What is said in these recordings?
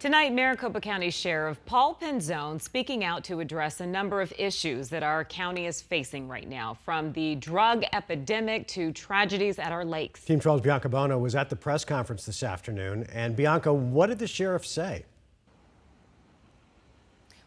Tonight, Maricopa County Sheriff Paul Penzone speaking out to address a number of issues that our county is facing right now, from the drug epidemic to tragedies at our lakes. Team 12's Bianca Bono was at the press conference this afternoon. And Bianca, what did the sheriff say?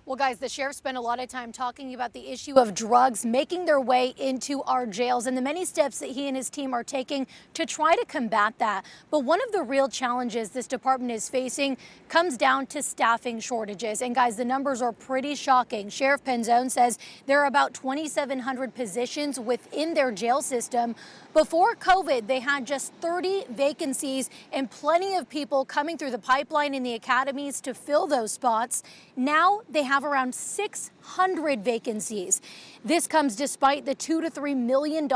Well, guys, the sheriff spent a lot of time talking about the issue of drugs making their way into our jails and the many steps that he and his team are taking to try to combat that. But one of the real challenges this department is facing comes down to staffing shortages. And guys, the numbers are pretty shocking. Sheriff Penzone says there are about 2,700 positions within their jail system. Before COVID, they had just 30 vacancies and plenty of people coming through the pipeline in the academies to fill those spots. Now they have around 600 vacancies. This comes despite the $2 to $3 million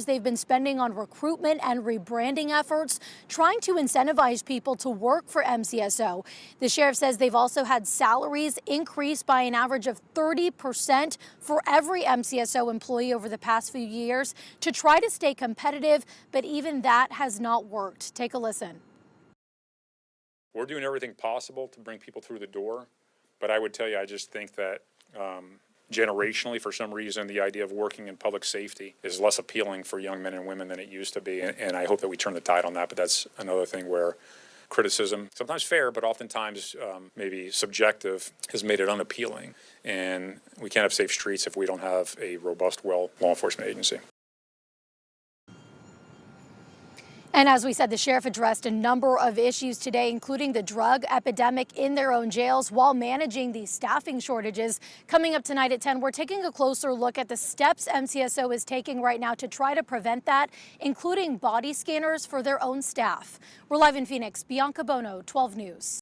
they've been spending on recruitment and rebranding efforts, trying to incentivize people to work for MCSO. The sheriff says they've also had salaries increase by an average of 30% for every MCSO employee over the past few years to try to stay competitive, but even that has not worked. Take a listen. We're doing everything possible to bring people through the door, but I would tell you, I just think that generationally, for some reason, the idea of working in public safety is less appealing for young men and women than it used to be, and I hope that we turn the tide on that. But that's another thing where criticism, sometimes fair, but oftentimes maybe subjective, has made it unappealing. And we can't have safe streets if we don't have a robust, law enforcement agency. And as we said, the sheriff addressed a number of issues today, including the drug epidemic in their own jails while managing these staffing shortages. Coming up tonight at 10, we're taking a closer look at the steps MCSO is taking right now to try to prevent that, including body scanners for their own staff. We're live in Phoenix. Bianca Bono, 12 News.